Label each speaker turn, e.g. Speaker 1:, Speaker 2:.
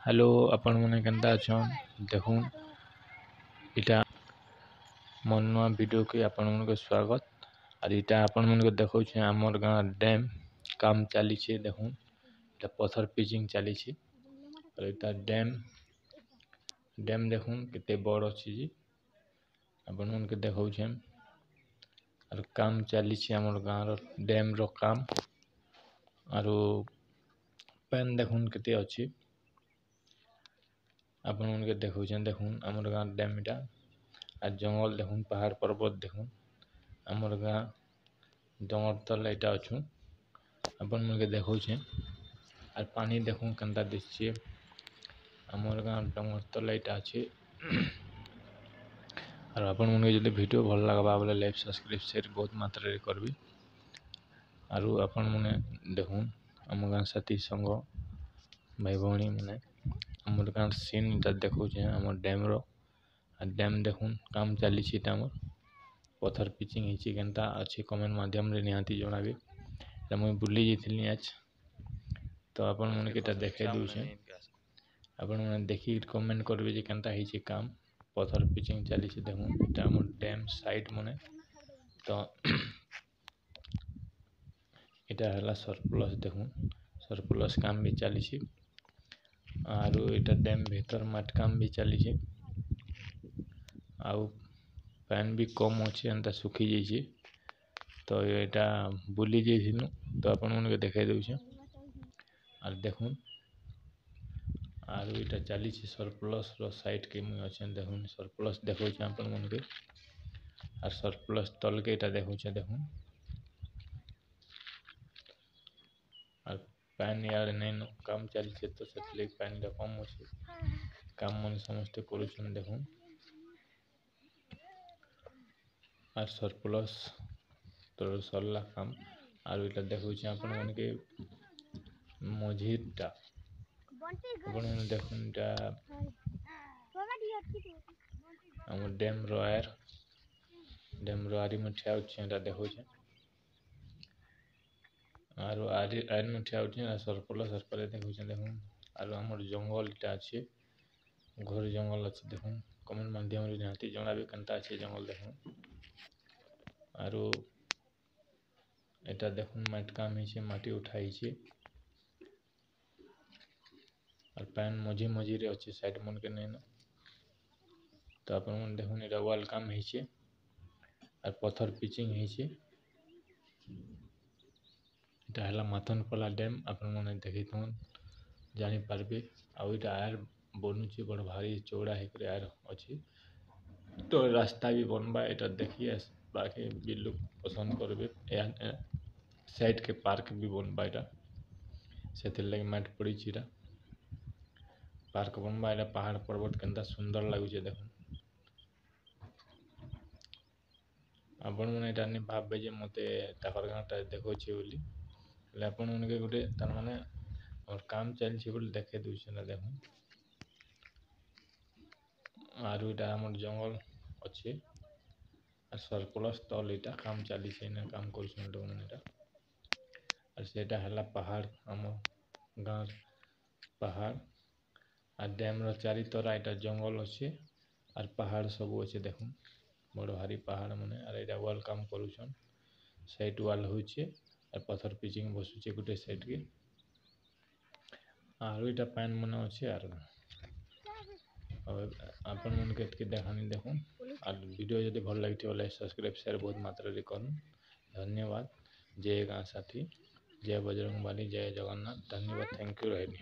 Speaker 1: Hello आपण मैंने केनता अछन देखून इटा मोर नुआ वीडियो के आपण मन को स्वागत। और इटा आपण मन को देखौ छे हमर गांव डैम काम चली छे। देखून इटा पत्थर पिचिंग चली छे और इटा डैम डैम देखून केते बड़ अछि जी आपण मन के देखौ छे। और काम चली छे हमर गांव रो डैम रो काम और पेन देखून केते अछि आपण मन के देखौ छे। देखून हमर गांव डैम इटा आ जंगल देखून पहाड़ पर्वत देखून हमर गांव डंगर तले इटा अछु आपण मन के देखौ छे। और पानी देखून केनता दिसछे हमर गांव डंगर तले इटा अछि। और आपण मन के जदि वीडियो भल लागबा बोले लाइक सब्सक्राइब शेयर बहुत मात्रा रे करबी। और आपण मने देखून हम गांव साथी संग भाई भौणी मने हमर गांव सीन इटा देखौ छे हमर डैम रो। डैम देखून काम चली छी हमर पत्थर पिचिंग हिची केनता अच्छी कमेंट माध्यम रे निहाती जणाबे मुई बुली जेथिली आज तो आपण मन के देखे दउ छे। आपण मन देखि कमेंट करबे जे केनता हिची काम पत्थर पिचिंग चली छी। देखून इटा हमर डैम साइड मने तो इटा हला सरप्लस देखून सरप्लस काम भी चली छी। और इटा डैम भीतर माट काम भी चली छी। आउ पानी भी कम अच्छे एंता सुखी जाइए तो यहाँ बुली जाइलु तो आपण मन के देखाई दउछे। और देखून और इटा चली छी सरप्लस रो साइड के मुई अच्छे देखून सरप्लस देखौ छे आपण मन के। और सरप्लस तल के इटा देखौ छे देखून और पानी यार नहीं काम चली छे तो सेतले पानी दा कम अच्छे काम मन समस्त करूछन देखून। और सरप्लस तो सरला काम और इटा देखौ छे आपण मन के मझीरटा आपण मन देखून इटा हमर डैम रो आरी में ठिया छे इटा देखौ छे। और आरी में ठिया छे सरप्लस सरपले देखौ छे देखून। और हमर जंगल इटा अच्छे घोर जंगल अच्छे देखून कमेंट माध्यम रे निहाती जणाबे केनता अच्छे जंगल देखून। और इटा देखून माटी काम हिचे माटी उठाई छे और पैन मझी मझी रे अच्छे साइड मन के नहीं तो आपण मन देखून इटा वाल काम हिचे और पत्थर पिचिंग हिचे। इटा हला माथन पला डैम आपण मन देखिथन जानी पारबे। आ इटा आर बनुची बड़ भारी चौड़ा हेकरे आर अछि तो रास्ता भी बनबा इटा देखिए बाकी भी लोग पसंद करबे साइड के पार्क भी बनबा इटा सेतिर लगे माट पड़ी छिरा पार्क बनबा इटा पहाड़ पर्वत केनता सुंदर लागु छे देखून। आपण मन इटा नि भाबबे जे मते ताकर गांटा देखौ छे बोली आपण मन के गोटे तार माने और काम चल छी बोली देखे दउछे ना देखून। और इटा हमर जंगल अच्छे और सरप्लस तल इटा काम चली छे ना काम करछन लोग मन इटा। और सेटा हला पहाड़ हमर गांव पहाड़ और डैम रो चारी तोरा इटा जंगल अच्छे और पहाड़ सब अच्छे देखून बड़ भारी पहाड़ माने। और इटा वाल काम करूछन साइड वाल होछे और पत्थर पिचिंग बसुछे गुटे साइड के और इटा पान मन अच्छे। और आपण मन के देखानी देखून और वीडियो यदि भल लगिथिबो लाइक सब्सक्राइब शेयर बहुत मात्रा रे करूँ। धन्यवाद। जय गांव साथी जय बजरंगबली जय जगन्नाथ धन्यवाद थैंक यू रहनी।